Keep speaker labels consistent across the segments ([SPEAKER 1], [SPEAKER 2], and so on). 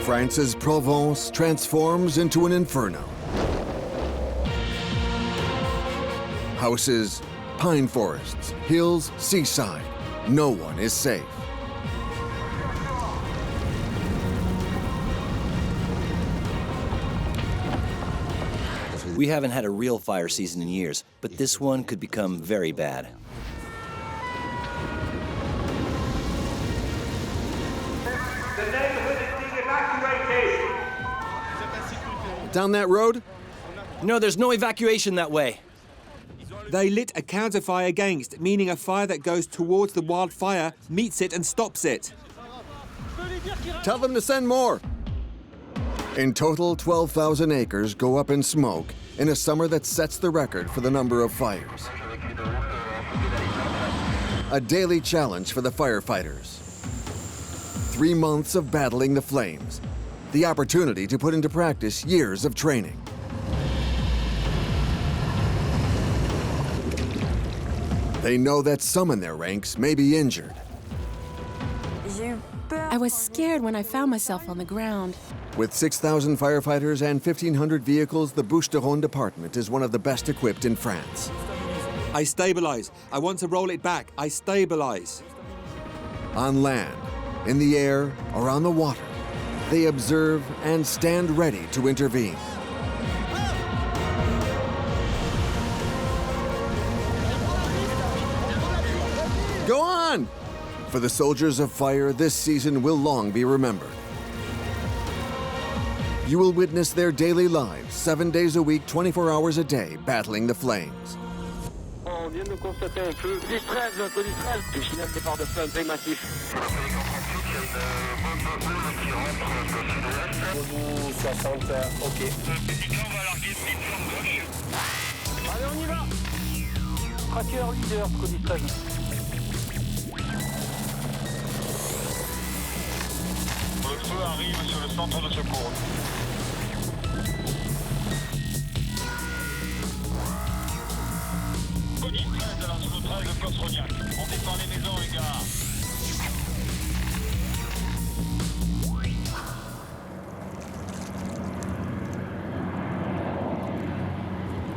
[SPEAKER 1] France's Provence transforms into an inferno. Houses, pine forests, hills, seaside. No one is safe.
[SPEAKER 2] We haven't had a real fire season in years, but this one could become very bad.
[SPEAKER 3] The neighborhood is being evacuated.
[SPEAKER 1] Down that road?
[SPEAKER 2] No, there's no evacuation that way.
[SPEAKER 4] They lit a counter-fire against, meaning a fire that goes towards the wildfire meets it and stops it.
[SPEAKER 1] Tell them to send more. In total, 12,000 acres go up in smoke in a summer that sets the record for the number of fires. A daily challenge for the firefighters. 3 months of battling the flames. The opportunity to put into practice years of training. They know that some in their ranks may be injured.
[SPEAKER 5] I was scared when I found myself on the ground.
[SPEAKER 1] With 6,000 firefighters and 1,500 vehicles, the Bouches-du-Rhône department is one of the best equipped in France.
[SPEAKER 4] I stabilize. I want to roll it back. I stabilize.
[SPEAKER 1] On land, in the air, or on the water, they observe and stand ready to intervene. Go on! For the soldiers of fire, this season will long be remembered. You will witness their daily lives, 7 days a week, 24 hours a day, battling the flames.
[SPEAKER 6] On vient de constater un feu. Police 13, police 13. Vigilance départ de feu, un très massif. 60, ok. On va larguer une petite flamme gauche. Allez, on y va. Tracker leader, police 13. Le feu arrive sur le centre de secours. Police 13 à l'article 13 de Cotroniac. On défend les maisons, les gars.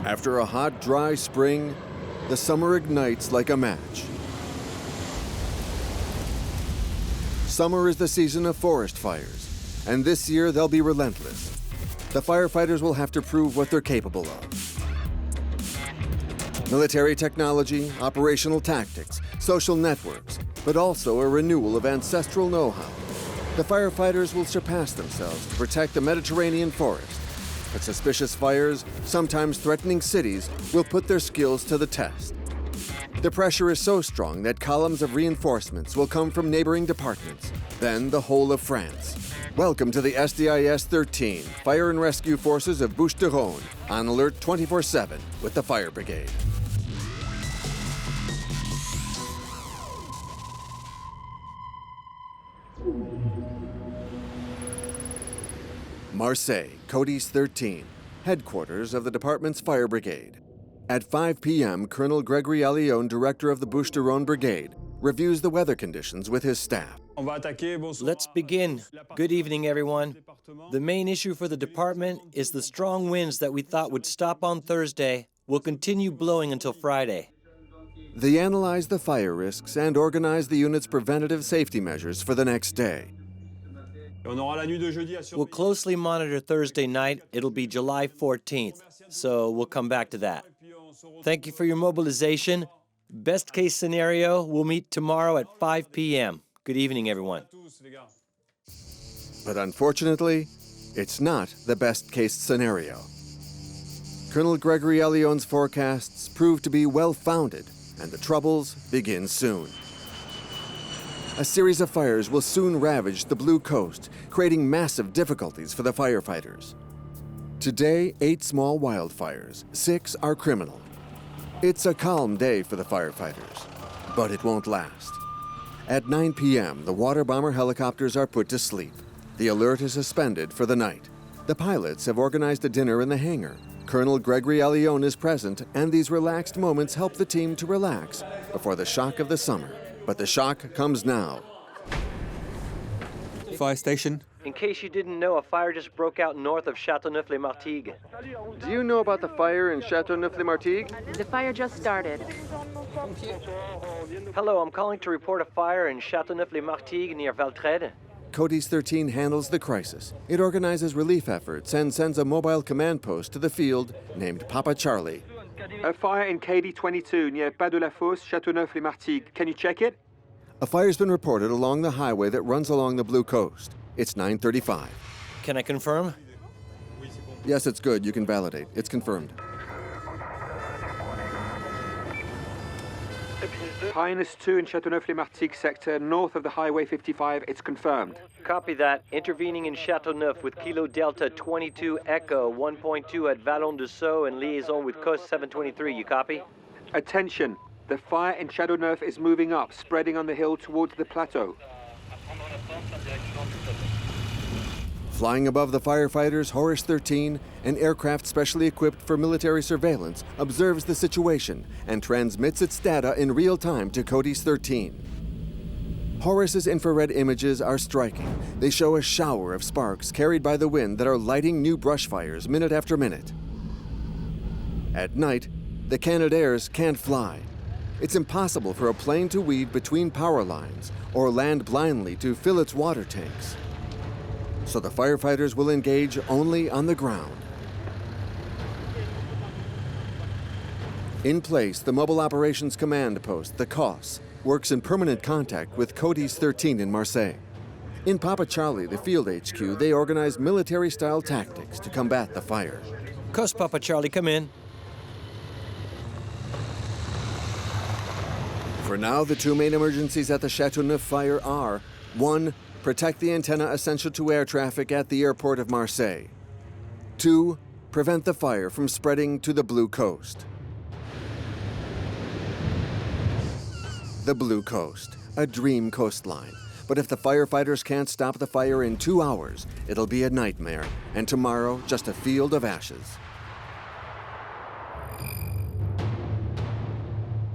[SPEAKER 1] After a hot, dry spring, the summer ignites like a match. Summer is the season of forest fires, and this year they'll be relentless. The firefighters will have to prove what they're capable of. Military technology, operational tactics, social networks, but also a renewal of ancestral know-how. The firefighters will surpass themselves to protect the Mediterranean forest. But suspicious fires, sometimes threatening cities, will put their skills to the test. The pressure is so strong that columns of reinforcements will come from neighboring departments, then the whole of France. Welcome to the SDIS 13, Fire and Rescue Forces of Bouches-du-Rhône, on alert 24/7 with the Fire Brigade. Marseille, Codis 13, headquarters of the department's Fire Brigade. At 5 p.m., Colonel Gregory Allione, director of the Bouches-du-Rhône Brigade, reviews the weather conditions with his staff.
[SPEAKER 2] Let's begin. Good evening, everyone. The main issue for the department is the strong winds that we thought would stop on Thursday will continue blowing until Friday.
[SPEAKER 1] They analyze the fire risks and organize the unit's preventative safety measures for the next day.
[SPEAKER 2] We'll closely monitor Thursday night. It'll be July 14th, so we'll come back to that. Thank you for your mobilization. Best case scenario, we'll meet tomorrow at 5 p.m. Good evening, everyone.
[SPEAKER 1] But unfortunately, it's not the best case scenario. Colonel Gregory Allione's forecasts prove to be well-founded, and the troubles begin soon. A series of fires will soon ravage the Blue Coast, creating massive difficulties for the firefighters. Today, 8 small wildfires, 6 are criminal. It's a calm day for the firefighters, but it won't last. At 9 p.m., the water bomber helicopters are put to sleep. The alert is suspended for the night. The pilots have organized a dinner in the hangar. Colonel Gregory Allione is present, and these relaxed moments help the team to relax before the shock of the summer. But the shock comes now.
[SPEAKER 4] Fire station.
[SPEAKER 2] In case you didn't know, a fire just broke out north of Châteauneuf-les-Martigues.
[SPEAKER 1] Do you know about the fire in Châteauneuf-les-Martigues?
[SPEAKER 5] The fire just started.
[SPEAKER 2] Hello, I'm calling to report a fire in Châteauneuf-les-Martigues near Valtredes.
[SPEAKER 1] Cody's 13 handles the crisis. It organizes relief efforts and sends a mobile command post to the field named Papa Charlie.
[SPEAKER 4] A fire in KD 22 near Pas de la Fosse, Châteauneuf-les-Martigues. Can you check it?
[SPEAKER 1] A fire's been reported along the highway that runs along the Blue Coast. It's 9:35.
[SPEAKER 2] Can I confirm?
[SPEAKER 1] Yes, it's good. You can validate. It's confirmed.
[SPEAKER 4] Pioneers 2 in Châteauneuf-les-Martigues sector, north of the Highway 55. It's confirmed.
[SPEAKER 2] Copy that. Intervening in Châteauneuf with Kilo Delta 22 Echo 1.2 at Vallon de Sceaux and liaison with Coast 723. You copy?
[SPEAKER 4] Attention. The fire in Châteauneuf is moving up, spreading on the hill towards the plateau.
[SPEAKER 1] Flying above the firefighters, Horus 13, an aircraft specially equipped for military surveillance, observes the situation and transmits its data in real time to Cody's 13. Horus's infrared images are striking. They show a shower of sparks carried by the wind that are lighting new brush fires minute after minute. At night, the Canadairs can't fly. It's impossible for a plane to weave between power lines or land blindly to fill its water tanks. So the firefighters will engage only on the ground. In place, the Mobile Operations Command Post, the COS, works in permanent contact with Cody's 13 in Marseille. In Papa Charlie, the field HQ, they organize military-style tactics to combat the fire.
[SPEAKER 2] Coast Papa Charlie, come in.
[SPEAKER 1] For now, the two main emergencies at the Châteauneuf fire are: 1. Protect the antenna essential to air traffic at the airport of Marseille. 2. Prevent the fire from spreading to the Blue Coast. The Blue Coast, a dream coastline. But if the firefighters can't stop the fire in 2 hours, it'll be a nightmare, and tomorrow, just a field of ashes.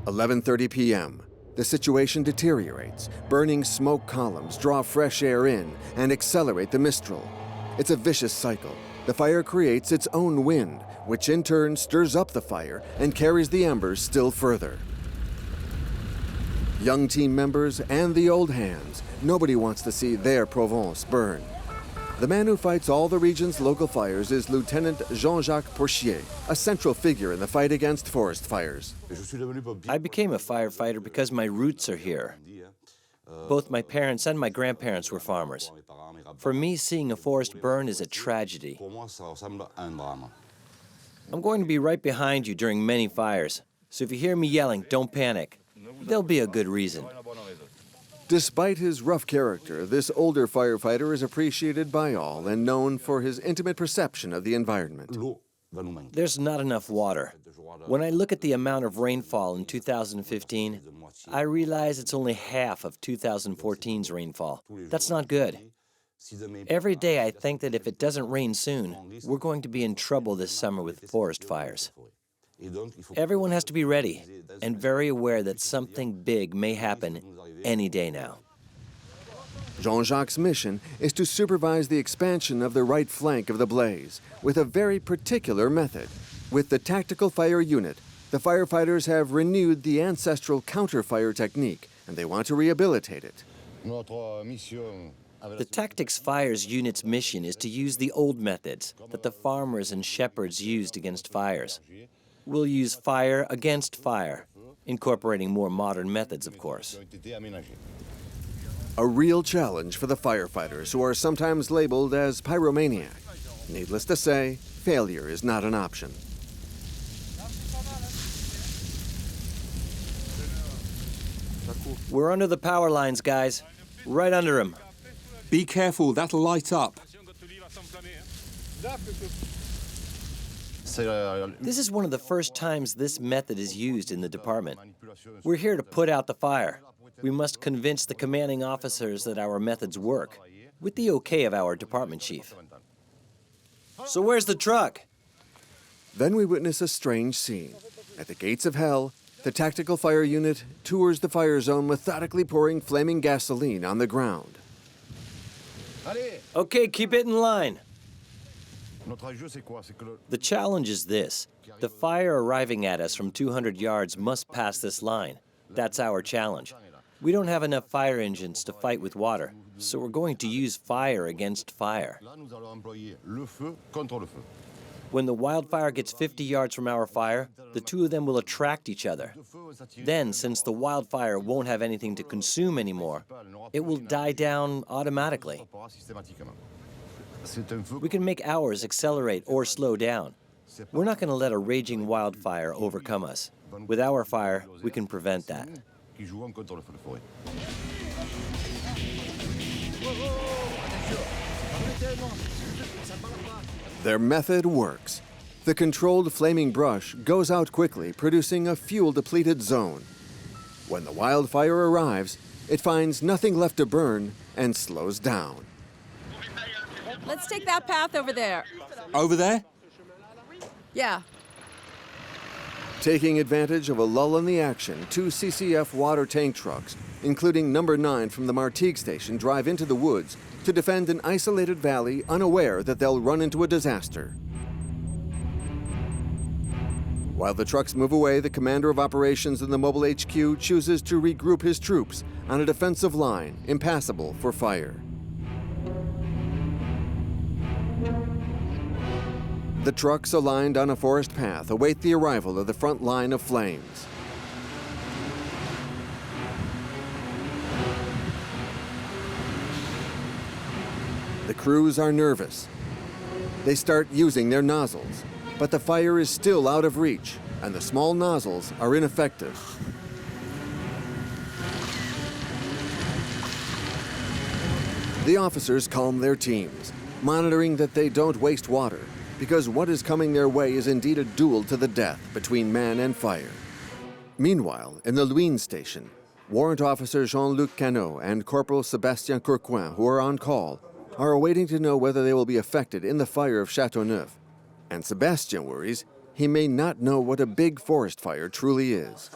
[SPEAKER 1] 11:30 p.m. The situation deteriorates. Burning smoke columns draw fresh air in and accelerate the mistral. It's a vicious cycle. The fire creates its own wind, which in turn stirs up the fire and carries the embers still further. Young team members and the old hands, nobody wants to see their Provence burn. The man who fights all the region's local fires is Lieutenant Jean-Jacques Porchier, a central figure in the fight against forest fires.
[SPEAKER 2] I became a firefighter because my roots are here. Both my parents and my grandparents were farmers. For me, seeing a forest burn is a tragedy. I'm going to be right behind you during many fires, so if you hear me yelling, don't panic. There'll be a good reason.
[SPEAKER 1] Despite his rough character, this older firefighter is appreciated by all and known for his intimate perception of the environment.
[SPEAKER 2] There's not enough water. When I look at the amount of rainfall in 2015, I realize it's only half of 2014's rainfall. That's not good. Every day I think that if it doesn't rain soon, we're going to be in trouble this summer with forest fires. Everyone has to be ready and very aware that something big may happen any day now.
[SPEAKER 1] Jean-Jacques' mission is to supervise the expansion of the right flank of the blaze with a very particular method. With the Tactical Fire Unit, the firefighters have renewed the ancestral counter-fire technique, and they want to rehabilitate it.
[SPEAKER 2] The Tactics Fires Unit's mission is to use the old methods that the farmers and shepherds used against fires. We'll use fire against fire, incorporating more modern methods, of course.
[SPEAKER 1] A real challenge for the firefighters, who are sometimes labeled as pyromaniac. Needless to say, failure is not an option.
[SPEAKER 2] We're under the power lines, guys. Right under them.
[SPEAKER 4] Be careful, that'll light up.
[SPEAKER 2] This is one of the first times this method is used in the department. We're here to put out the fire. We must convince the commanding officers that our methods work, with the okay of our department chief. So where's the truck?
[SPEAKER 1] Then we witness a strange scene. At the gates of hell, the Tactical Fire Unit tours the fire zone, methodically pouring flaming gasoline on the ground.
[SPEAKER 2] Okay, keep it in line. The challenge is this. The fire arriving at us from 200 yards must pass this line. That's our challenge. We don't have enough fire engines to fight with water, so we're going to use fire against fire. When the wildfire gets 50 yards from our fire, the two of them will attract each other. Then, since the wildfire won't have anything to consume anymore, it will die down automatically. We can make ours accelerate or slow down. We're not going to let a raging wildfire overcome us. With our fire, we can prevent that.
[SPEAKER 1] Their method works. The controlled flaming brush goes out quickly, producing a fuel-depleted zone. When the wildfire arrives, it finds nothing left to burn and slows down.
[SPEAKER 5] Let's take that path over there.
[SPEAKER 4] Over there?
[SPEAKER 5] Yeah.
[SPEAKER 1] Taking advantage of a lull in the action, 2 CCF water tank trucks, including number 9 from the Martigues station, drive into the woods to defend an isolated valley, unaware that they'll run into a disaster. While the trucks move away, the commander of operations in the mobile HQ chooses to regroup his troops on a defensive line, impassable for fire. The trucks aligned on a forest path await the arrival of the front line of flames. The crews are nervous. They start using their nozzles, but the fire is still out of reach, and the small nozzles are ineffective. The officers calm their teams, monitoring that they don't waste water, because what is coming their way is indeed a duel to the death between man and fire. Meanwhile, in the Luynes station, Warrant Officer Jean-Luc Cano and Corporal Sébastien Courcoing, who are on call, are awaiting to know whether they will be affected in the fire of Châteauneuf. And Sébastien worries he may not know what a big forest fire truly is.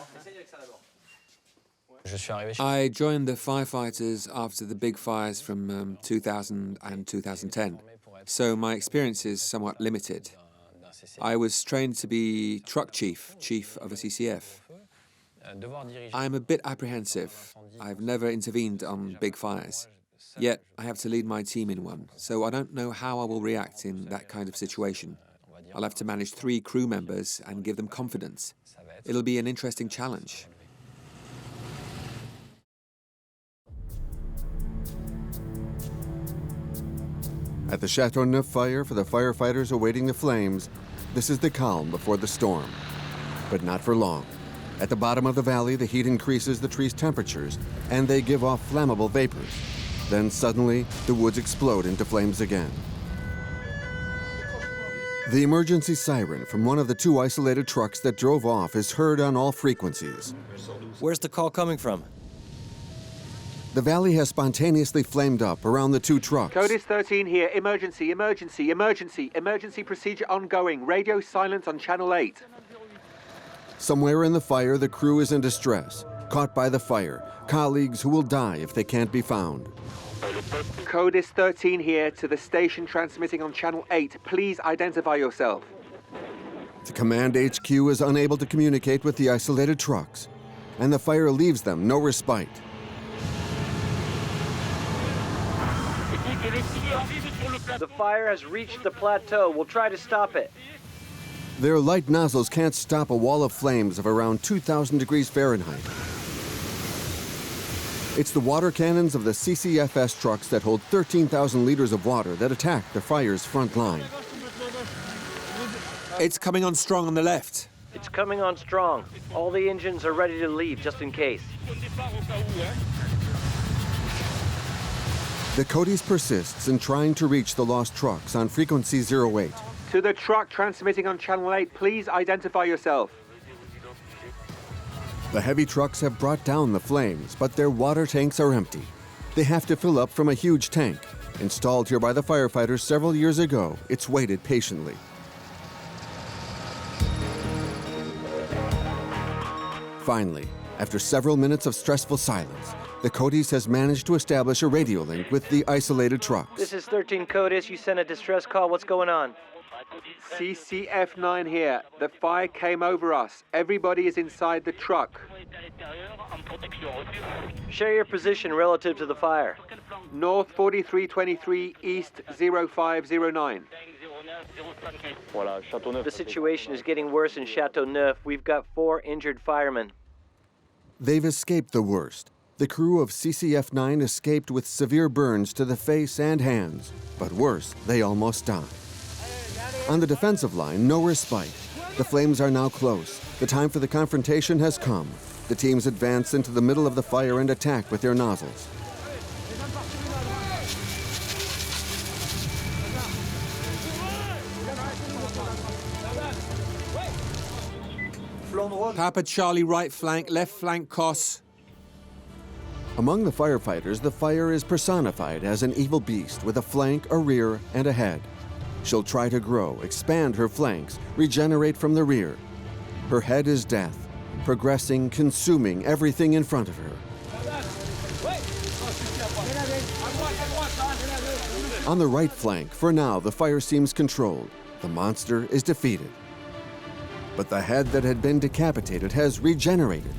[SPEAKER 4] I joined the firefighters after the big fires from 2000 and 2010, so my experience is somewhat limited. I was trained to be truck chief of a CCF. I'm a bit apprehensive. I've never intervened on big fires. Yet I have to lead my team in one, so I don't know how I will react in that kind of situation. I'll have to manage 3 crew members and give them confidence. It'll be an interesting challenge.
[SPEAKER 1] At the Châteauneuf fire, for the firefighters awaiting the flames, this is the calm before the storm. But not for long. At the bottom of the valley, the heat increases the trees' temperatures, and they give off flammable vapors. Then suddenly, the woods explode into flames again. The emergency siren from one of the 2 isolated trucks that drove off is heard on all frequencies.
[SPEAKER 2] Where's the call coming from?
[SPEAKER 1] The valley has spontaneously flamed up around the 2 trucks.
[SPEAKER 4] Code is 13 here. Emergency, emergency, emergency. Emergency procedure ongoing. Radio silence on channel 8.
[SPEAKER 1] Somewhere in the fire, the crew is in distress, caught by the fire, colleagues who will die if they can't be found.
[SPEAKER 4] Code is 13 here to the station transmitting on channel 8. Please identify yourself.
[SPEAKER 1] The command HQ is unable to communicate with the isolated trucks, and the fire leaves them no respite.
[SPEAKER 2] The fire has reached the plateau. We'll try to stop it.
[SPEAKER 1] Their light nozzles can't stop a wall of flames of around 2,000 degrees Fahrenheit. It's the water cannons of the CCFS trucks that hold 13,000 liters of water that attack the fire's front line.
[SPEAKER 4] It's coming on strong on the left.
[SPEAKER 2] It's coming on strong. All the engines are ready to leave, just in case.
[SPEAKER 1] The Cody's persists in trying to reach the lost trucks on frequency 08.
[SPEAKER 4] To the truck transmitting on channel 8, please identify yourself.
[SPEAKER 1] The heavy trucks have brought down the flames, but their water tanks are empty. They have to fill up from a huge tank. Installed here by the firefighters several years ago, it's waited patiently. Finally, after several minutes of stressful silence, the CODIS has managed to establish a radio link with the isolated trucks.
[SPEAKER 2] This is 13 CODIS. You sent a distress call. What's going on?
[SPEAKER 7] CCF9 here. The fire came over us. Everybody is inside the truck.
[SPEAKER 2] Share your position relative to the fire.
[SPEAKER 7] North 4323, east 0509.
[SPEAKER 2] The situation is getting worse in Chateauneuf. We've got 4 injured firemen.
[SPEAKER 1] They've escaped the worst. The crew of CCF9 escaped with severe burns to the face and hands. But worse, they almost died. On the defensive line, no respite. The flames are now close. The time for the confrontation has come. The teams advance into the middle of the fire and attack with their nozzles.
[SPEAKER 4] Papa Charlie right flank, left flank Kos.
[SPEAKER 1] Among the firefighters, the fire is personified as an evil beast with a flank, a rear, and a head. She'll try to grow, expand her flanks, regenerate from the rear. Her head is death, progressing, consuming everything in front of her. On the right flank, for now, the fire seems controlled. The monster is defeated. But the head that had been decapitated has regenerated.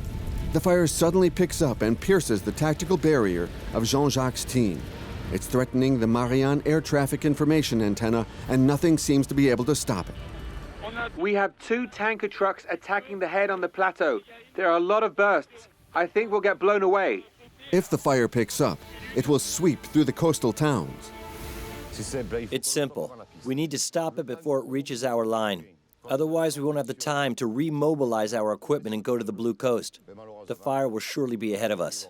[SPEAKER 1] The fire suddenly picks up and pierces the tactical barrier of Jean-Jacques' team. It's threatening the Marianne air traffic information antenna, and nothing seems to be able to stop it.
[SPEAKER 7] We have 2 tanker trucks attacking the head on the plateau. There are a lot of bursts. I think we'll get blown away.
[SPEAKER 1] If the fire picks up, it will sweep through the coastal towns.
[SPEAKER 2] It's simple. We need to stop it before it reaches our line. Otherwise, we won't have the time to remobilize our equipment and go to the Blue Coast. The fire will surely be ahead of us.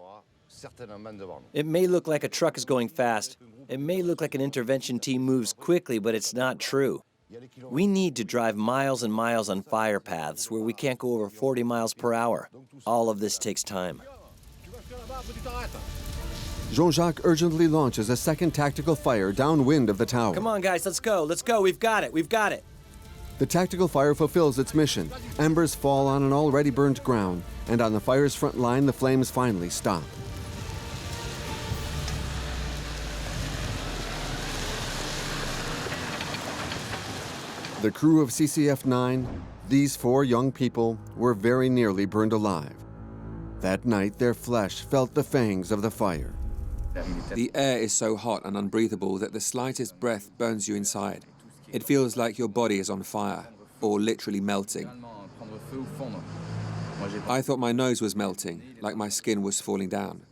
[SPEAKER 2] It may look like a truck is going fast. It may look like an intervention team moves quickly, but it's not true. We need to drive miles and miles on fire paths where we can't go over 40 miles per hour. All of this takes time.
[SPEAKER 1] Jean-Jacques urgently launches a second tactical fire downwind of the tower.
[SPEAKER 2] Come on, guys, let's go. Let's go. We've got it. We've got it.
[SPEAKER 1] The tactical fire fulfills its mission. Embers fall on an already burnt ground, and on the fire's front line, the flames finally stop. The crew of CCF9, these 4 young people, were very nearly burned alive. That night, their flesh felt the fangs of the fire.
[SPEAKER 4] The air is so hot and unbreathable that the slightest breath burns you inside. It feels like your body is on fire, or literally melting. I thought my nose was melting, like my skin was falling down.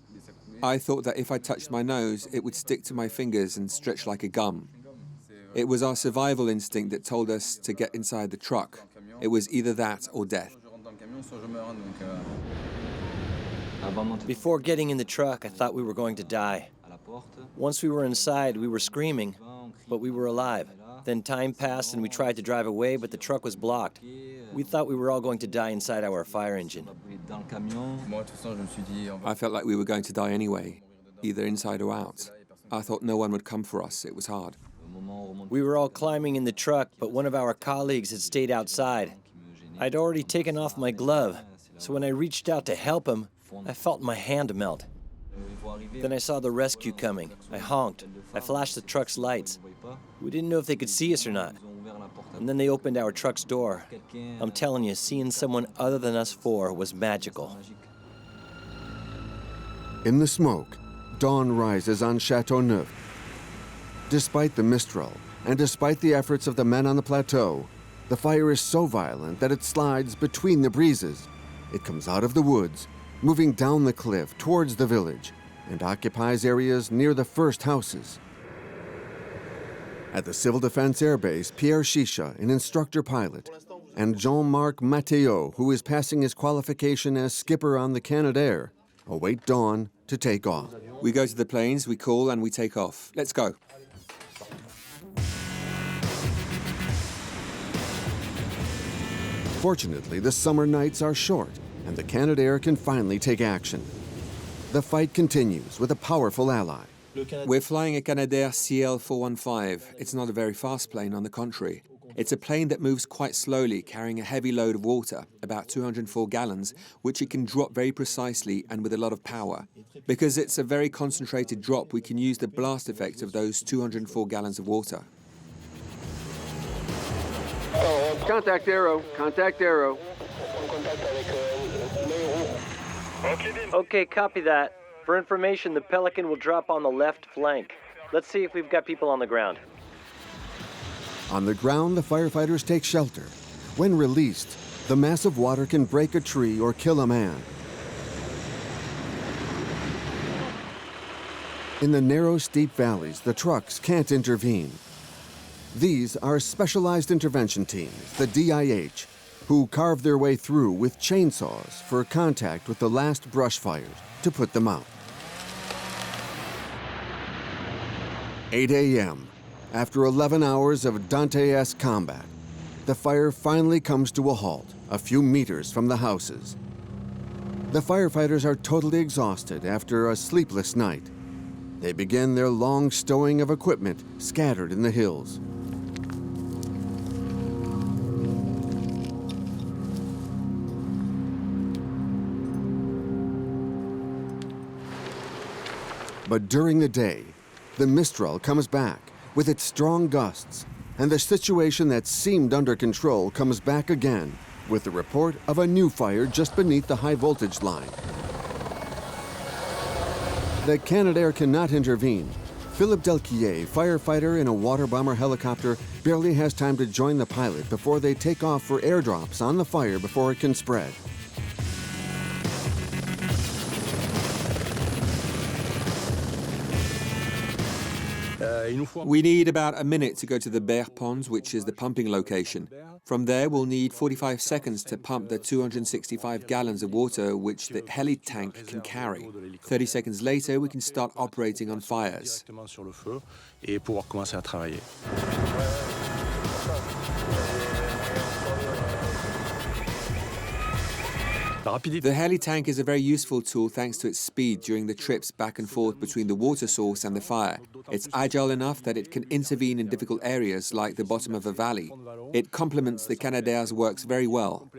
[SPEAKER 4] I thought that if I touched my nose, it would stick to my fingers and stretch like a gum. It was our survival instinct that told us to get inside the truck. It was either that or death.
[SPEAKER 2] Before getting in the truck, I thought we were going to die. Once we were inside, we were screaming, but we were alive. Then time passed and we tried to drive away, but the truck was blocked. We thought we were all going to die inside our fire engine.
[SPEAKER 4] I felt like we were going to die anyway, either inside or out. I thought no one would come for us. It was hard.
[SPEAKER 2] We were all climbing in the truck, but one of our colleagues had stayed outside. I'd already taken off my glove, so when I reached out to help him, I felt my hand melt. Then I saw the rescue coming. I honked. I flashed the truck's lights. We didn't know if they could see us or not. And then they opened our truck's door. I'm telling you, seeing someone other than us 4 was magical.
[SPEAKER 1] In the smoke, dawn rises on Chateauneuf. Despite the mistral, and despite the efforts of the men on the plateau, the fire is so violent that it slides between the breezes. It comes out of the woods, moving down the cliff towards the village, and occupies areas near the first houses. At the Civil Defense Air Base, Pierre Chicha, an instructor pilot, and Jean-Marc Matteo, who is passing his qualification as skipper on the Canadair, await dawn to take off.
[SPEAKER 4] We go to the planes, we call, and we take off. Let's go.
[SPEAKER 1] Fortunately, the summer nights are short, and the Canadair can finally take action. The fight continues with a powerful ally.
[SPEAKER 4] We're flying a Canadair CL415. It's not a very fast plane, on the contrary. It's a plane that moves quite slowly, carrying a heavy load of water, about 204 gallons, which it can drop very precisely and with a lot of power. Because it's a very concentrated drop, we can use the blast effect of those 204 gallons of water.
[SPEAKER 1] Contact arrow, contact arrow.
[SPEAKER 2] Okay, copy that. For information, the Pelican will drop on the left flank. Let's see if we've got people on the ground.
[SPEAKER 1] On the ground, the firefighters take shelter. When released, the mass of water can break a tree or kill a man. In the narrow, steep valleys, the trucks can't intervene. These are specialized intervention teams, the DIH, who carve their way through with chainsaws for contact with the last brush fires to put them out. 8 a.m. After 11 hours of Dante-esque combat, the fire finally comes to a halt a few meters from the houses. The firefighters are totally exhausted after a sleepless night. They begin their long stowing of equipment scattered in the hills. But during the day, the Mistral comes back with its strong gusts, and the situation that seemed under control comes back again with the report of a new fire just beneath the high voltage line. The Canadair cannot intervene. Philippe Delquier, firefighter in a water bomber helicopter, barely has time to join the pilot before they take off for airdrops on the fire before it can spread.
[SPEAKER 4] We need about a minute to go to the Berre ponds, which is the pumping location. From there, we'll need 45 seconds to pump the 265 gallons of water which the heli tank can carry. 30 seconds later, we can start operating on fires. The heli tank is a very useful tool thanks to its speed during the trips back and forth between the water source and the fire. It's agile enough that it can intervene in difficult areas like the bottom of a valley. It complements the Canadair's works very well.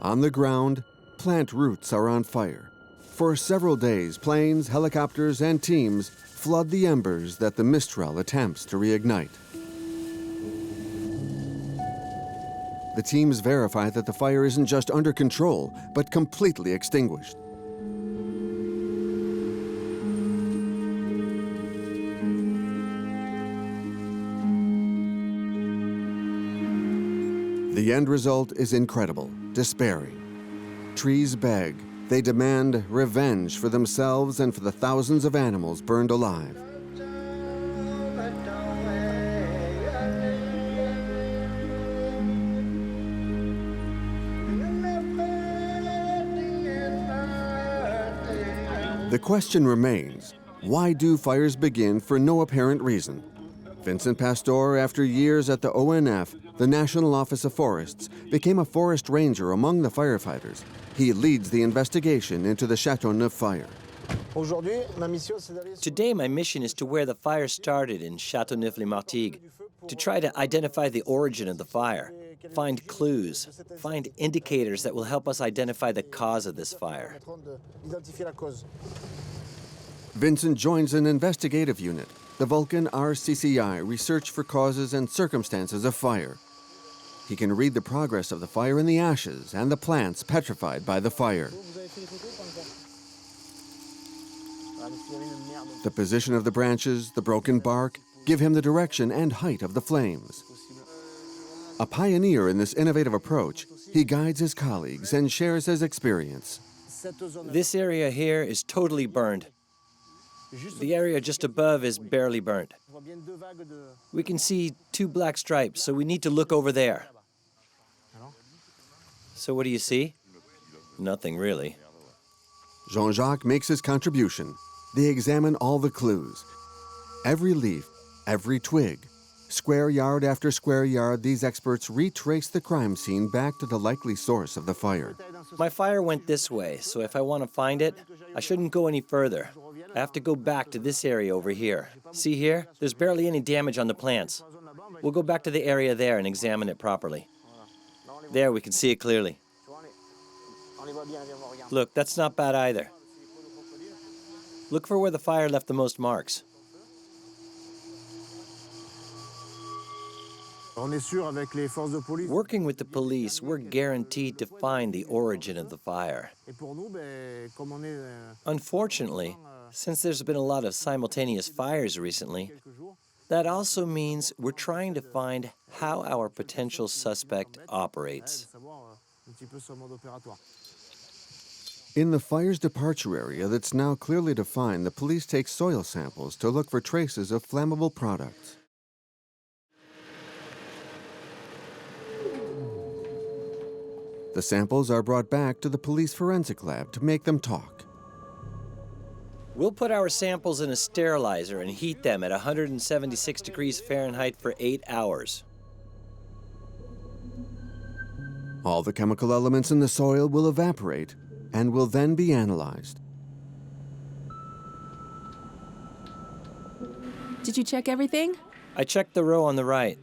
[SPEAKER 1] On the ground, plant roots are on fire. For several days, planes, helicopters, and teams flood the embers that the Mistral attempts to reignite. The teams verify that the fire isn't just under control, but completely extinguished. The end result is incredible, despairing. Trees beg. They demand revenge for themselves and for the thousands of animals burned alive. The question remains, why do fires begin for no apparent reason? Vincent Pastore, after years at the ONF, the National Office of Forests, became a forest ranger among the firefighters. He leads the investigation into the Châteauneuf fire.
[SPEAKER 2] Today, my mission is to where the fire started in Châteauneuf-les-Martigues, to try to identify the origin of the fire, find clues, find indicators that will help us identify the cause of this fire.
[SPEAKER 1] Vincent joins an investigative unit, the Vulcan RCCI Research for Causes and Circumstances of Fire. He can read the progress of the fire in the ashes and the plants petrified by the fire. The position of the branches, the broken bark, give him the direction and height of the flames. A pioneer in this innovative approach, he guides his colleagues and shares his experience.
[SPEAKER 2] This area here is totally burned. The area just above is barely burnt. We can see two black stripes, so we need to look over there. So what do you see? Nothing really.
[SPEAKER 1] Jean-Jacques makes his contribution. They examine all the clues. Every leaf, every twig, Square yard after square yard, these experts retrace the crime scene back to the likely source of the fire.
[SPEAKER 2] My fire went this way, so if I want to find it, I shouldn't go any further. I have to go back to this area over here. See here? There's barely any damage on the plants. We'll go back to the area there and examine it properly. There, we can see it clearly. Look, that's not bad either. Look for where the fire left the most marks. Working with the police, we're guaranteed to find the origin of the fire. Unfortunately, since there's been a lot of simultaneous fires recently, that also means we're trying to find how our potential suspect operates.
[SPEAKER 1] In the fire's departure area that's now clearly defined, the police take soil samples to look for traces of flammable products. The samples are brought back to the police forensic lab to make them talk.
[SPEAKER 2] We'll put our samples in a sterilizer and heat them at 176 degrees Fahrenheit for 8 hours.
[SPEAKER 1] All the chemical elements in the soil will evaporate and will then be analyzed.
[SPEAKER 5] Did you check everything?
[SPEAKER 2] I checked the row on the right.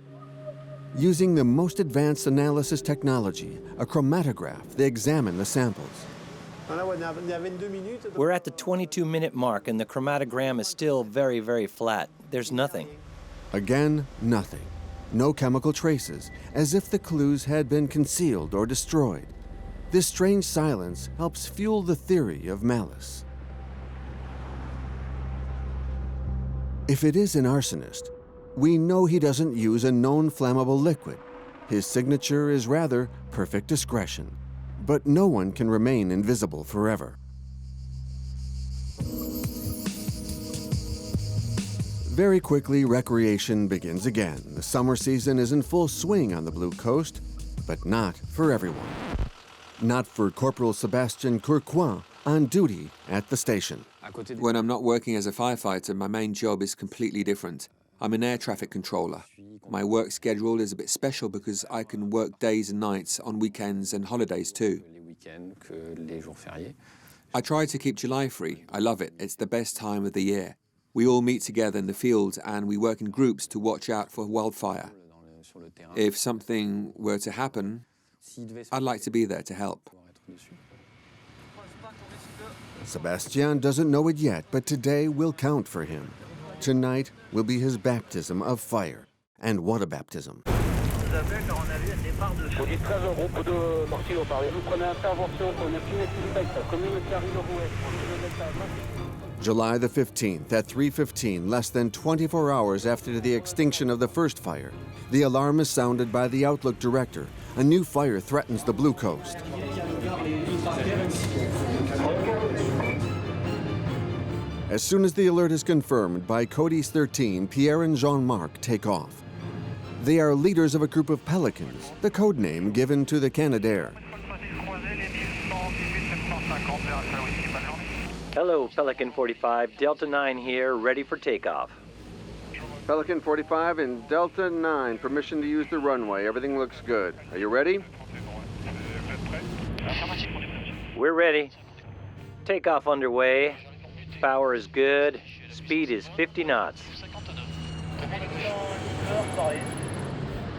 [SPEAKER 1] Using the most advanced analysis technology, a chromatograph, they examine the samples.
[SPEAKER 2] We're at the 22-minute mark and the chromatogram is still very, very flat. There's nothing.
[SPEAKER 1] Again, nothing. No chemical traces, as if the clues had been concealed or destroyed. This strange silence helps fuel the theory of malice. If it is an arsonist, we know he doesn't use a known flammable liquid. His signature is rather perfect discretion. But no one can remain invisible forever. Very quickly, recreation begins again. The summer season is in full swing on the Blue Coast, but not for everyone. Not for Corporal Sebastian Courcoing on duty at the station.
[SPEAKER 4] When I'm not working as a firefighter, my main job is completely different. I'm an air traffic controller. My work schedule is a bit special because I can work days and nights on weekends and holidays too. I try to keep July free. I love it. It's the best time of the year. We all meet together in the field and we work in groups to watch out for wildfire. If something were to happen, I'd like to be there to help.
[SPEAKER 1] Sebastian doesn't know it yet, but today will count for him. Tonight will be his baptism of fire. And what a baptism. July the 15th at 3:15, less than 24 hours after the extinction of the first fire, the alarm is sounded by the Outlook director. A new fire threatens the Blue Coast. As soon as the alert is confirmed by Cody's 13, Pierre and Jean-Marc take off. They are leaders of a group of Pelicans, the code name given to the Canadair.
[SPEAKER 2] Hello, Pelican 45, Delta 9 here, ready for takeoff.
[SPEAKER 1] Pelican 45 and Delta 9, permission to use the runway. Everything looks good. Are you ready?
[SPEAKER 2] We're ready. Takeoff underway. Power is good. Speed is 50 knots.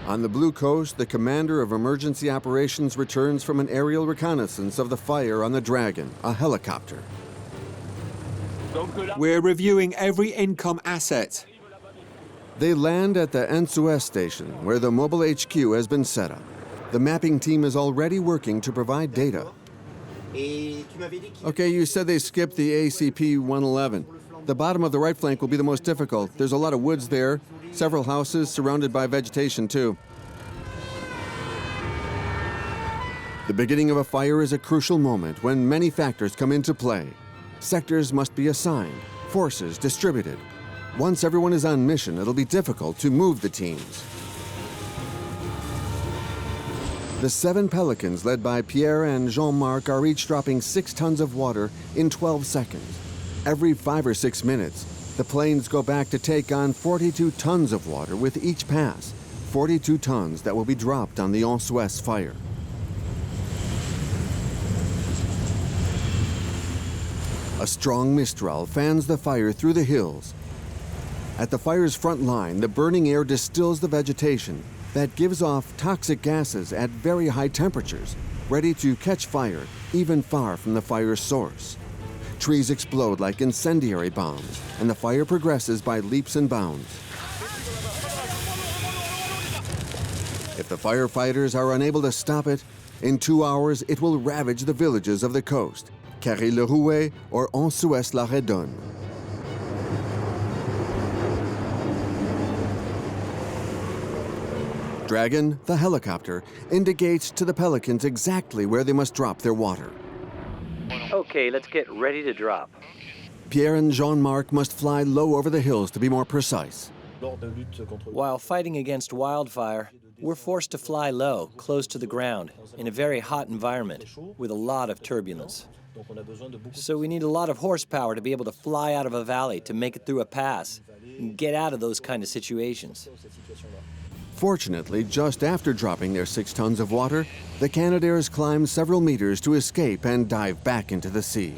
[SPEAKER 1] On the Blue Coast, the commander of emergency operations returns from an aerial reconnaissance of the fire on the Dragon, a helicopter.
[SPEAKER 4] We're reviewing every income asset.
[SPEAKER 1] They land at the Ensues station, where the mobile HQ has been set up. The mapping team is already working to provide data. Okay, you said they skipped the ACP-111. The bottom of the right flank will be the most difficult. There's a lot of woods there, several houses surrounded by vegetation, too. The beginning of a fire is a crucial moment when many factors come into play. Sectors must be assigned, forces distributed. Once everyone is on mission, it'll be difficult to move the teams. The 7 Pelicans, led by Pierre and Jean-Marc, are each dropping 6 tons of water in 12 seconds. Every 5 or 6 minutes, The planes go back to take on 42 tons of water with each pass, 42 tons that will be dropped on the Ensuès fire. A strong mistral fans the fire through the hills. At the fire's front line, the burning air distills the vegetation that gives off toxic gases at very high temperatures, ready to catch fire even far from the fire's source. Trees explode like incendiary bombs, and the fire progresses by leaps and bounds. If the firefighters are unable to stop it, in 2 hours it will ravage the villages of the coast, Carré-le-Rouet or Ensuès-la-Redonne. Dragon, the helicopter, indicates to the pelicans exactly where they must drop their water.
[SPEAKER 2] Okay, let's get ready to drop.
[SPEAKER 1] Pierre and Jean-Marc must fly low over the hills to be more precise.
[SPEAKER 2] While fighting against wildfire, we're forced to fly low, close to the ground, in a very hot environment, with a lot of turbulence. So we need a lot of horsepower to be able to fly out of a valley, to make it through a pass, and get out of those kind of situations.
[SPEAKER 1] Fortunately, just after dropping their 6 tons of water, the Canadaires climb several meters to escape and dive back into the sea.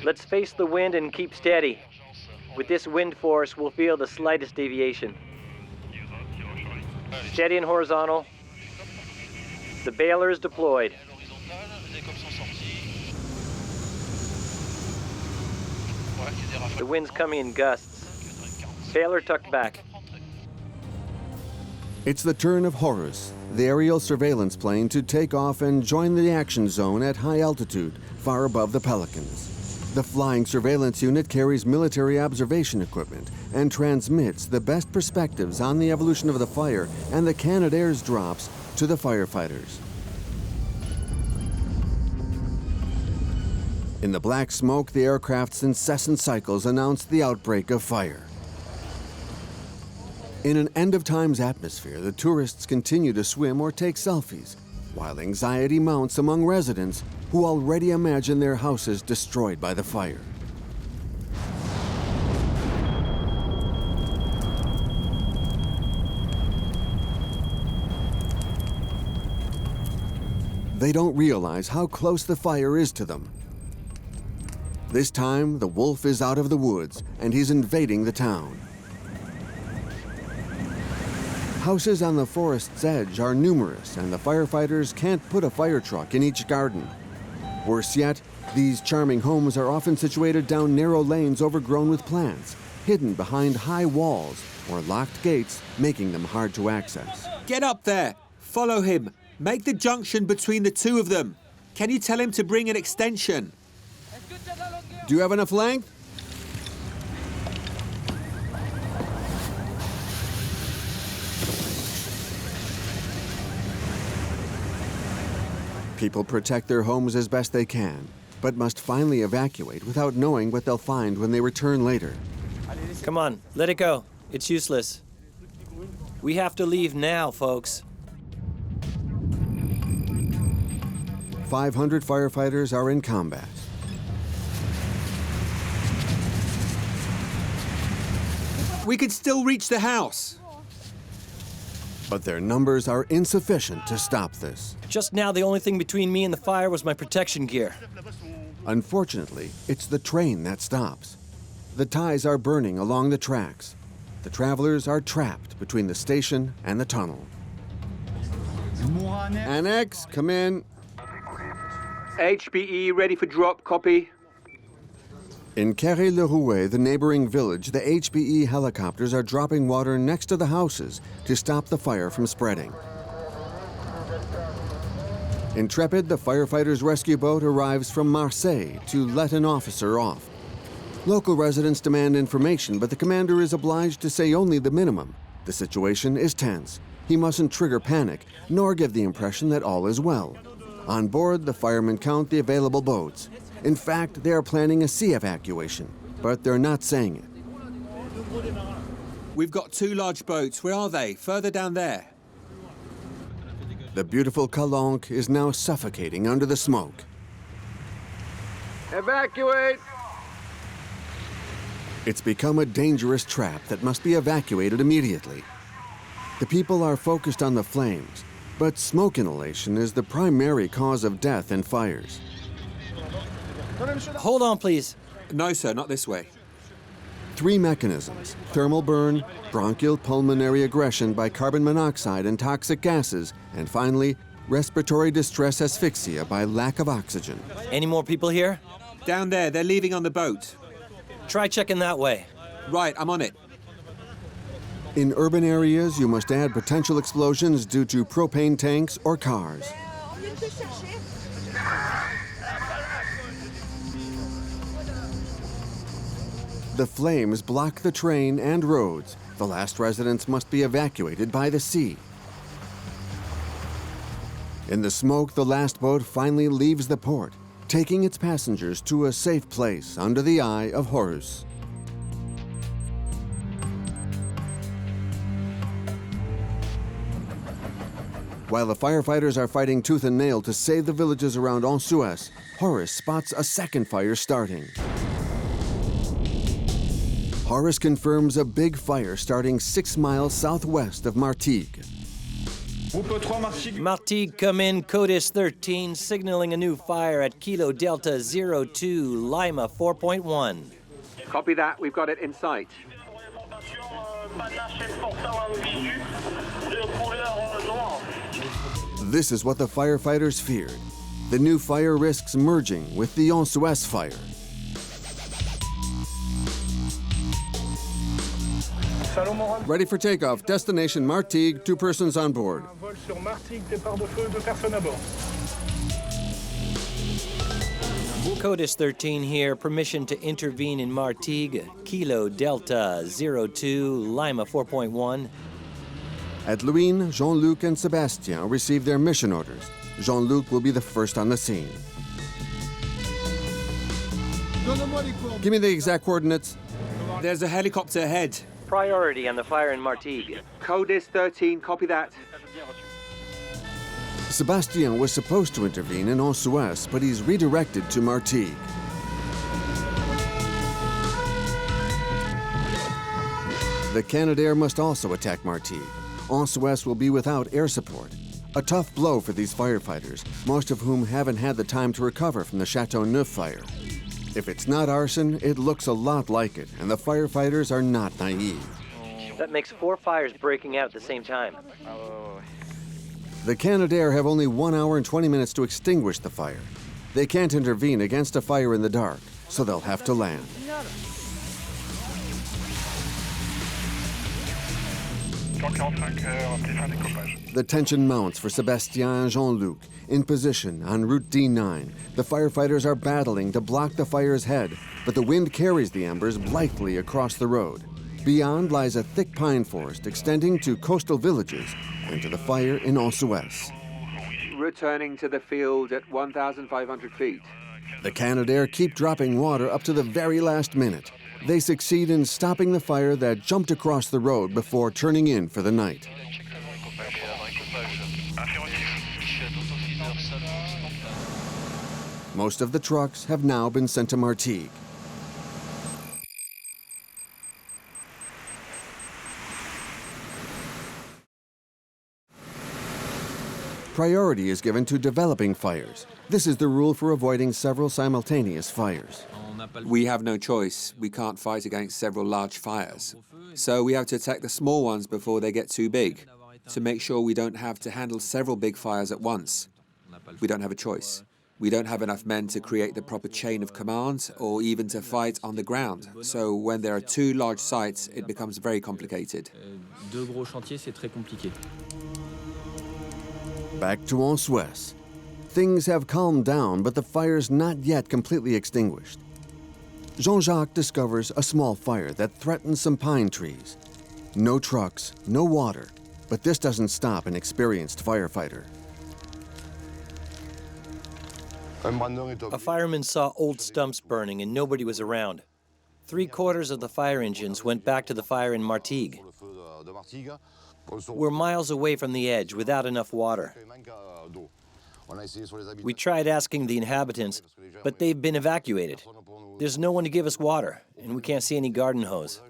[SPEAKER 2] Let's face the wind and keep steady. With this wind force, we'll feel the slightest deviation. Steady and horizontal. The bailer is deployed. The wind's coming in gusts. Bailer tucked back.
[SPEAKER 1] It's the turn of Horus, the aerial surveillance plane, to take off and join the action zone at high altitude, far above the Pelicans. The flying surveillance unit carries military observation equipment and transmits the best perspectives on the evolution of the fire and the Canadaires drops to the firefighters. In the black smoke, the aircraft's incessant cycles announce the outbreak of fire. In an end-of-times atmosphere, the tourists continue to swim or take selfies, while anxiety mounts among residents who already imagine their houses destroyed by the fire. They don't realize how close the fire is to them. This time, the wolf is out of the woods and he's invading the town. Houses on the forest's edge are numerous, and the firefighters can't put a fire truck in each garden. Worse yet, these charming homes are often situated down narrow lanes overgrown with plants, hidden behind high walls or locked gates, making them hard to access.
[SPEAKER 4] Get up there! Follow him! Make the junction between the two of them! Can you tell him to bring an extension?
[SPEAKER 1] Do you have enough length? People protect their homes as best they can, but must finally evacuate without knowing what they'll find when they return later.
[SPEAKER 2] Come on, let it go. It's useless. We have to leave now, folks.
[SPEAKER 1] 500 firefighters are in combat.
[SPEAKER 4] We could still reach the house.
[SPEAKER 1] But their numbers are insufficient to stop this.
[SPEAKER 2] Just now, the only thing between me and the fire was my protection gear.
[SPEAKER 1] Unfortunately, it's the train that stops. The ties are burning along the tracks. The travelers are trapped between the station and the tunnel. Annex, come in.
[SPEAKER 7] HPE ready for drop, copy.
[SPEAKER 1] In Carré-le-Rouet, the neighboring village, the HPE helicopters are dropping water next to the houses to stop the fire from spreading. Intrepid, the firefighters' rescue boat arrives from Marseille to let an officer off. Local residents demand information, but the commander is obliged to say only the minimum. The situation is tense. He mustn't trigger panic, nor give the impression that all is well. On board, the firemen count the available boats. In fact, they are planning a sea evacuation, but they're not saying it.
[SPEAKER 4] We've got 2 large boats. Where are they? Further down there.
[SPEAKER 1] The beautiful Calanque is now suffocating under the smoke.
[SPEAKER 7] Evacuate!
[SPEAKER 1] It's become a dangerous trap that must be evacuated immediately. The people are focused on the flames, but smoke inhalation is the primary cause of death in fires.
[SPEAKER 2] Hold on, please.
[SPEAKER 4] No, sir, not this way.
[SPEAKER 1] 3 mechanisms: thermal burn, bronchial pulmonary aggression by carbon monoxide and toxic gases, and finally, respiratory distress asphyxia by lack of oxygen.
[SPEAKER 2] Any more people here?
[SPEAKER 4] Down there, they're leaving on the boat.
[SPEAKER 2] Try checking that way.
[SPEAKER 4] Right, I'm on it.
[SPEAKER 1] In urban areas, you must add potential explosions due to propane tanks or cars. The flames block the train and roads. The last residents must be evacuated by the sea. In the smoke, the last boat finally leaves the port, taking its passengers to a safe place under the eye of Horus. While the firefighters are fighting tooth and nail to save the villages around Ensuès, Horus spots a second fire starting. Horus confirms a big fire starting 6 miles southwest of Martigues.
[SPEAKER 2] Martigues, come in, Codis 13, signaling a new fire at Kilo Delta 02, Lima 4.1.
[SPEAKER 7] Copy that. We've got it in sight.
[SPEAKER 1] This is what the firefighters feared. The new fire risks merging with the Ensuès fire. Ready for takeoff. Destination Martigues, 2 persons on board.
[SPEAKER 2] Codis 13 here, permission to intervene in Martigues, Kilo Delta 02, Lima 4.1.
[SPEAKER 1] At Louin, Jean-Luc and Sébastien receive their mission orders. Jean-Luc will be the first on the scene. Give me the exact coordinates.
[SPEAKER 4] There's a helicopter ahead.
[SPEAKER 2] Priority on the fire in Martigues.
[SPEAKER 7] Codis 13, copy that.
[SPEAKER 1] Sébastien was supposed to intervene in Ensuès, but he's redirected to Martigues. The Canadair must also attack Martigues. Ensuès will be without air support. A tough blow for these firefighters, most of whom haven't had the time to recover from the Châteauneuf fire. If it's not arson, it looks a lot like it, and the firefighters are not naive.
[SPEAKER 2] That makes 4 fires breaking out at the same time.
[SPEAKER 1] The Canadair have only 1 hour and 20 minutes to extinguish the fire. They can't intervene against a fire in the dark, so they'll have to land. The tension mounts for Sébastien and Jean-Luc. In position on Route D9, the firefighters are battling to block the fire's head, but the wind carries the embers blithely across the road. Beyond lies a thick pine forest extending to coastal villages and to the fire in Ensuès.
[SPEAKER 7] Returning to the field at 1,500 feet.
[SPEAKER 1] The Canadair keep dropping water up to the very last minute. They succeed in stopping the fire that jumped across the road before turning in for the night. Most of the trucks have now been sent to Martigues. Priority is given to developing fires. This is the rule for avoiding several simultaneous fires.
[SPEAKER 4] We have no choice. We can't fight against several large fires. So we have to attack the small ones before they get too big, to make sure we don't have to handle several big fires at once. We don't have a choice. We don't have enough men to create the proper chain of command or even to fight on the ground. So when there are 2 large sites, it becomes very complicated.
[SPEAKER 1] Back to Ensuès. Things have calmed down, but the fire's not yet completely extinguished. Jean-Jacques discovers a small fire that threatens some pine trees. No trucks, no water, but this doesn't stop an experienced firefighter.
[SPEAKER 2] A fireman saw old stumps burning and nobody was around. 3/4 of the fire engines went back to the fire in Martigues. We're miles away from the edge without enough water. We tried asking the inhabitants, but they've been evacuated. There's no one to give us water, and we can't see any garden hose.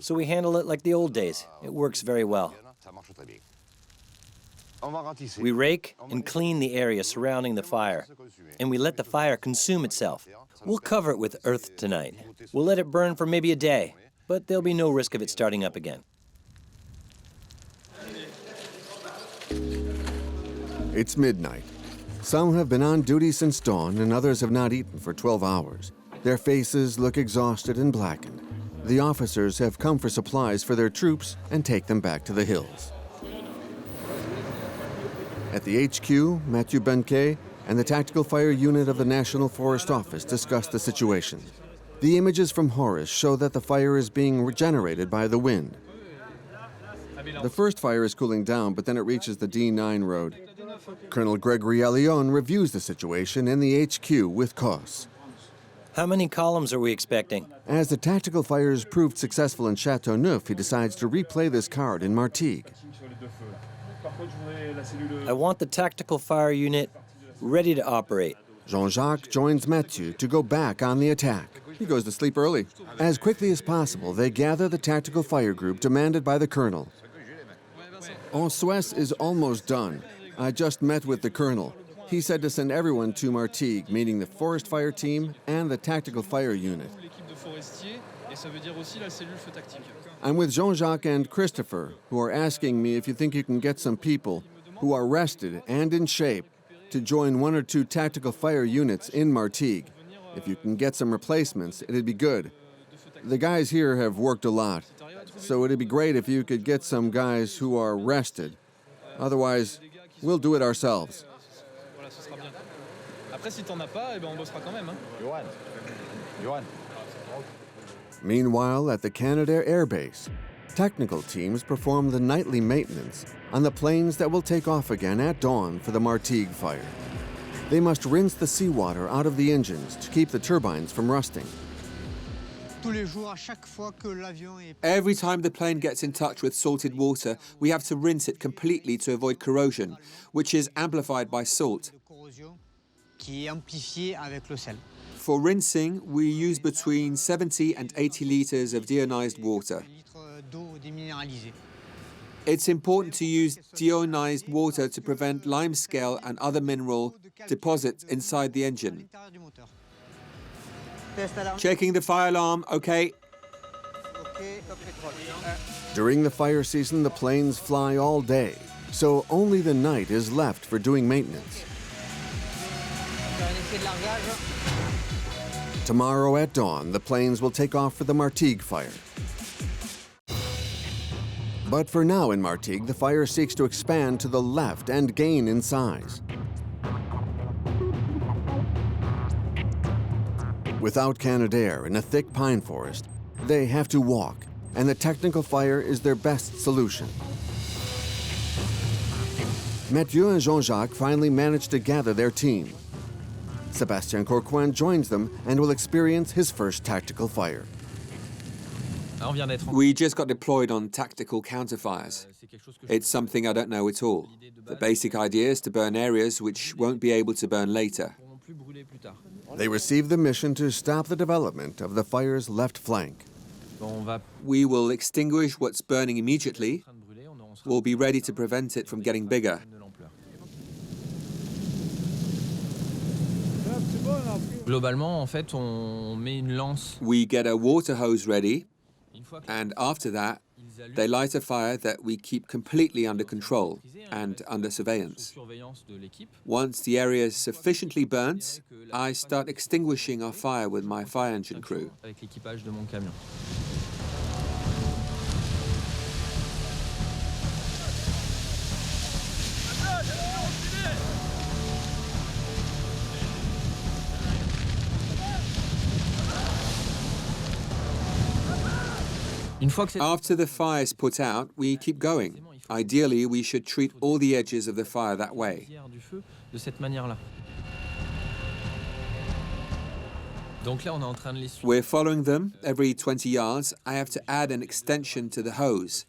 [SPEAKER 2] So we handle it like the old days. It works very well. We rake and clean the area surrounding the fire, and we let the fire consume itself. We'll cover it with earth tonight. We'll let it burn for maybe a day, but there'll be no risk of it starting up again.
[SPEAKER 1] It's midnight. Some have been on duty since dawn, and others have not eaten for 12 hours. Their faces look exhausted and blackened. The officers have come for supplies for their troops and take them back to the hills. At the HQ, Mathieu Benquet and the Tactical Fire Unit of the National Forest Office discuss the situation. The images from Horus show that the fire is being regenerated by the wind. The first fire is cooling down, but then it reaches the D9 road. Colonel Gregory Allion reviews the situation in the HQ with Cos.
[SPEAKER 2] How many columns are we expecting?
[SPEAKER 1] As the tactical fires proved successful in Châteauneuf, he decides to replay this card in Martigues.
[SPEAKER 2] I want the tactical fire unit ready to operate.
[SPEAKER 1] Jean-Jacques joins Mathieu to go back on the attack. He goes to sleep early. As quickly as possible, they gather the tactical fire group demanded by the colonel. Suez is almost done. I just met with the colonel. He said to send everyone to Martigues, meaning the forest fire team and the tactical fire unit. I'm with Jean-Jacques and Christopher, who are asking me if you think you can get some people who are rested and in shape to join 1 or 2 tactical fire units in Martigues. If you can get some replacements, it'd be good. The guys here have worked a lot, so it'd be great if you could get some guys who are rested. Otherwise, we'll do it ourselves. Meanwhile, at the Canadair Air Base, technical teams perform the nightly maintenance on the planes that will take off again at dawn for the Martigues fire. They must rinse the seawater out of the engines to keep the turbines from rusting.
[SPEAKER 4] Every time the plane gets in touch with salted water, we have to rinse it completely to avoid corrosion, which is amplified by salt. For rinsing, we use between 70 and 80 liters of deionized water. It's important to use deionized water to prevent limescale and other mineral deposits inside the engine. Checking the fire alarm, okay.
[SPEAKER 1] During the fire season, the planes fly all day, so only the night is left for doing maintenance. Tomorrow at dawn, the planes will take off for the Martigues fire. But for now in Martigues, the fire seeks to expand to the left and gain in size. Without Canadair in a thick pine forest, they have to walk, and the technical fire is their best solution. Mathieu and Jean-Jacques finally manage to gather their team. Sébastien Courcoin joins them and will experience his first tactical fire.
[SPEAKER 4] We just got deployed on tactical counterfires. It's something I don't know at all. The basic idea is to burn areas which won't be able to burn later.
[SPEAKER 1] They receive the mission to stop the development of the fire's left flank.
[SPEAKER 4] We will extinguish what's burning immediately. We'll be ready to prevent it from getting bigger. We get a water hose ready, and after that, they light a fire that we keep completely under control and under surveillance. Once the area is sufficiently burnt, I start extinguishing our fire with my fire engine crew. After the fire is put out, we keep going. Ideally, we should treat all the edges of the fire that way. We're following them. Every 20 yards, I have to add an extension to the hose.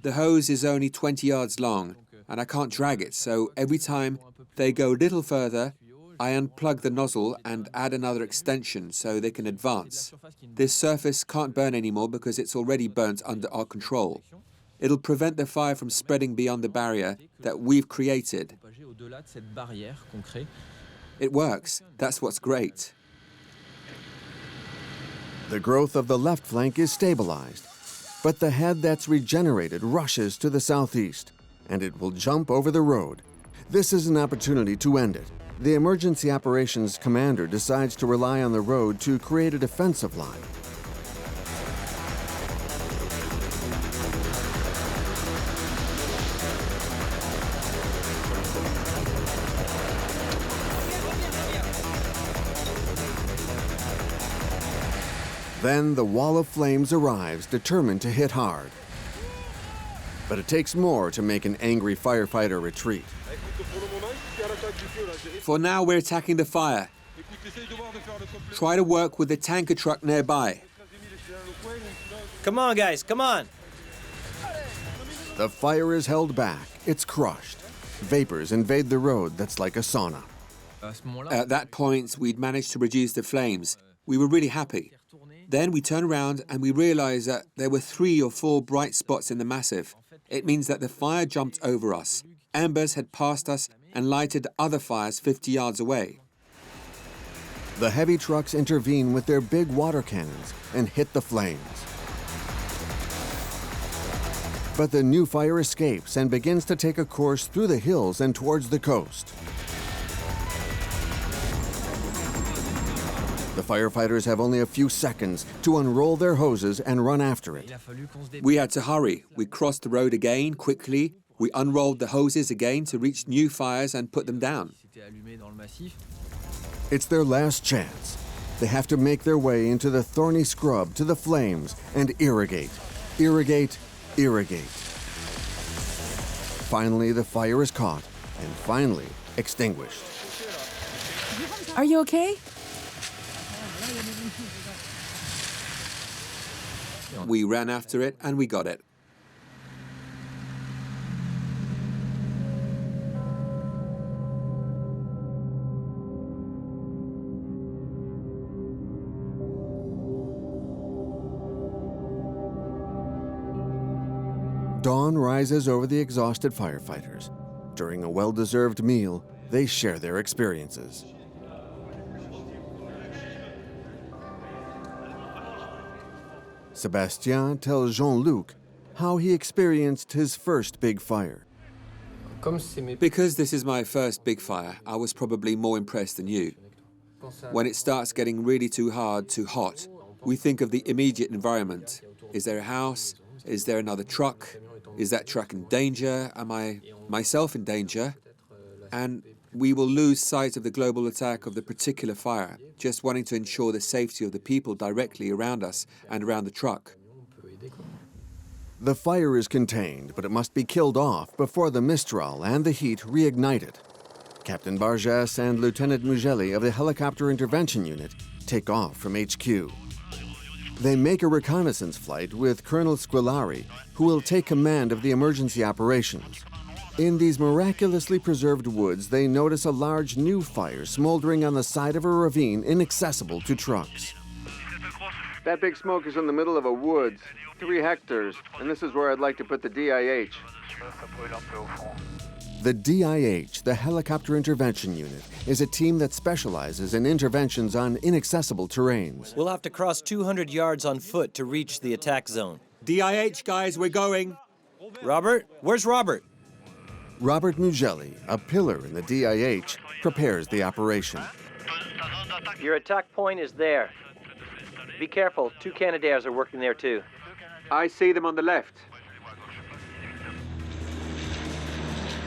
[SPEAKER 4] The hose is only 20 yards long, and I can't drag it, so every time they go a little further, I unplug the nozzle and add another extension so they can advance. This surface can't burn anymore because it's already burnt under our control. It'll prevent the fire from spreading beyond the barrier that we've created. It works. That's what's great.
[SPEAKER 1] The growth of the left flank is stabilized, but the head that's regenerated rushes to the southeast, and it will jump over the road. This is an opportunity to end it. The emergency operations commander decides to rely on the road to create a defensive line. Then the wall of flames arrives, determined to hit hard. But it takes more to make an angry firefighter retreat.
[SPEAKER 4] For now, we're attacking the fire. Try to work with the tanker truck nearby.
[SPEAKER 2] Come on, guys, come on.
[SPEAKER 1] The fire is held back. It's crushed. Vapors invade the road that's like a sauna.
[SPEAKER 4] At that point, we'd managed to reduce the flames. We were really happy. Then we turn around and we realize that there were 3 or 4 bright spots in the massive. It means that the fire jumped over us. Embers had passed us and lighted other fires 50 yards away.
[SPEAKER 1] The heavy trucks intervene with their big water cannons and hit the flames. But the new fire escapes and begins to take a course through the hills and towards the coast. The firefighters have only a few seconds to unroll their hoses and run after it.
[SPEAKER 4] We had to hurry. We crossed the road again quickly. We unrolled the hoses again to reach new fires and put them down.
[SPEAKER 1] It's their last chance. They have to make their way into the thorny scrub to the flames and irrigate, irrigate, irrigate. Finally, the fire is caught and finally extinguished.
[SPEAKER 5] Are you okay?
[SPEAKER 4] We ran after it and we got it.
[SPEAKER 1] Dawn rises over the exhausted firefighters. During a well-deserved meal, they share their experiences. Sébastien tells Jean-Luc how he experienced his first big fire.
[SPEAKER 4] Because this is my first big fire, I was probably more impressed than you. When it starts getting really too hard, too hot, we think of the immediate environment. Is there a house? Is there another truck? Is that truck in danger? Am I myself in danger? And we will lose sight of the global attack of the particular fire, just wanting to ensure the safety of the people directly around us and around the truck.
[SPEAKER 1] The fire is contained, but it must be killed off before the Mistral and the heat reignite it. Captain Barges and Lieutenant Mugelli of the Helicopter Intervention Unit take off from HQ. They make a reconnaissance flight with Colonel Squillari, who will take command of the emergency operations. In these miraculously preserved woods, they notice a large new fire smoldering on the side of a ravine inaccessible to trucks. That big smoke is in the middle of a woods, 3 hectares, and this is where I'd like to put the DIH. The DIH, the Helicopter Intervention Unit, is a team that specializes in interventions on inaccessible terrains.
[SPEAKER 2] We'll have to cross 200 yards on foot to reach the attack zone.
[SPEAKER 4] DIH, guys, we're going.
[SPEAKER 2] Robert? Where's Robert?
[SPEAKER 1] Robert Mugelli, a pillar in the DIH, prepares the operation.
[SPEAKER 2] Your attack point is there. Be careful, 2 Canadaires are working there too.
[SPEAKER 7] I see them on the left.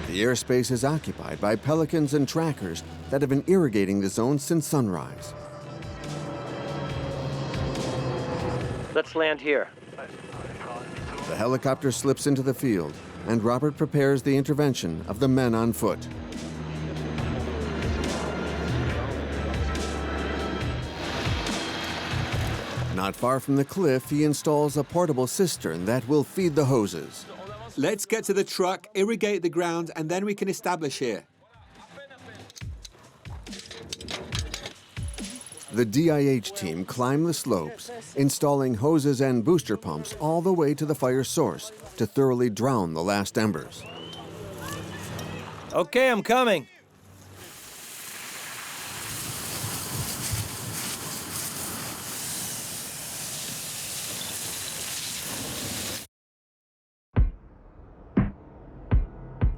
[SPEAKER 1] The airspace is occupied by pelicans and trackers that have been irrigating the zone since sunrise.
[SPEAKER 2] Let's land here.
[SPEAKER 1] The helicopter slips into the field, and Robert prepares the intervention of the men on foot. Not far from the cliff, he installs a portable cistern that will feed the hoses.
[SPEAKER 4] Let's get to the truck, irrigate the ground, and then we can establish here.
[SPEAKER 1] The DIH team climb the slopes, installing hoses and booster pumps all the way to the fire source to thoroughly drown the last embers.
[SPEAKER 2] Okay, I'm coming.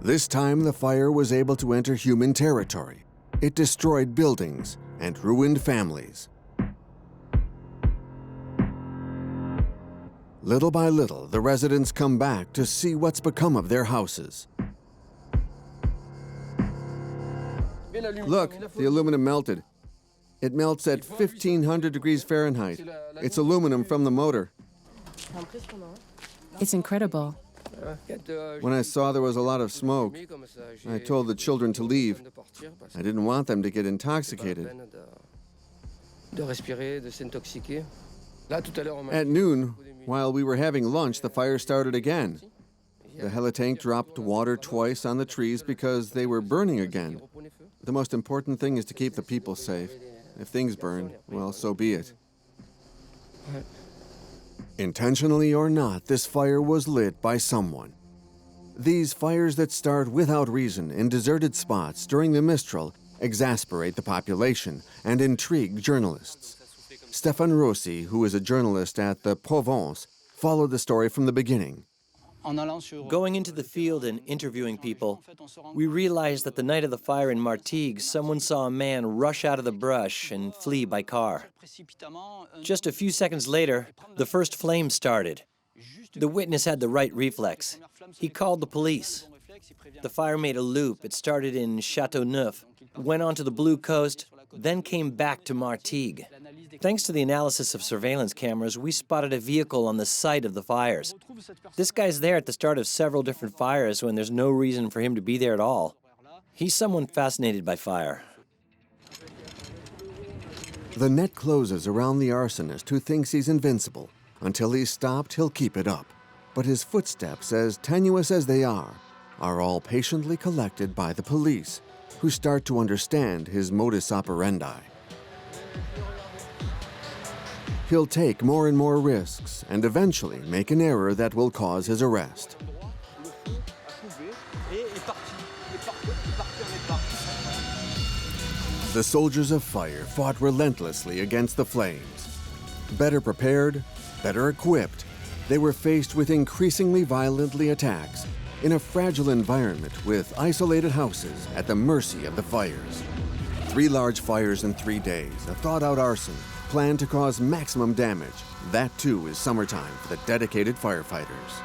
[SPEAKER 1] This time, the fire was able to enter human territory. It destroyed buildings and ruined families. Little by little, the residents come back to see what's become of their houses. Look, the aluminum melted. It melts at 1,500 degrees Fahrenheit. It's aluminum from the motor.
[SPEAKER 5] It's incredible.
[SPEAKER 1] When I saw there was a lot of smoke, I told the children to leave. I didn't want them to get intoxicated. At noon, while we were having lunch, the fire started again. The heli tank dropped water twice on the trees because they were burning again. The most important thing is to keep the people safe. If things burn, well, so be it. Intentionally or not, this fire was lit by someone. These fires that start without reason in deserted spots during the Mistral exasperate the population and intrigue journalists. Stéphane Rossi, who is a journalist at the Provence, followed the story from the beginning.
[SPEAKER 2] Going into the field and interviewing people, we realized that the night of the fire in Martigues, someone saw a man rush out of the brush and flee by car. Just a few seconds later, the first flame started. The witness had the right reflex. He called the police. The fire made a loop. It started in Châteauneuf, went on to the Blue Coast, then came back to Martigues. Thanks to the analysis of surveillance cameras, we spotted a vehicle on the site of the fires. This guy's there at the start of several different fires when there's no reason for him to be there at all. He's someone fascinated by fire.
[SPEAKER 1] The net closes around the arsonist who thinks he's invincible. Until he's stopped, he'll keep it up. But his footsteps, as tenuous as they are all patiently collected by the police, who start to understand his modus operandi. He'll take more and more risks and eventually make an error that will cause his arrest. The soldiers of fire fought relentlessly against the flames. Better prepared, better equipped, they were faced with increasingly violently attacks in a fragile environment with isolated houses at the mercy of the fires. 3 large fires in 3 days, a thought-out arson, planned to cause maximum damage. That too is summertime for the dedicated firefighters.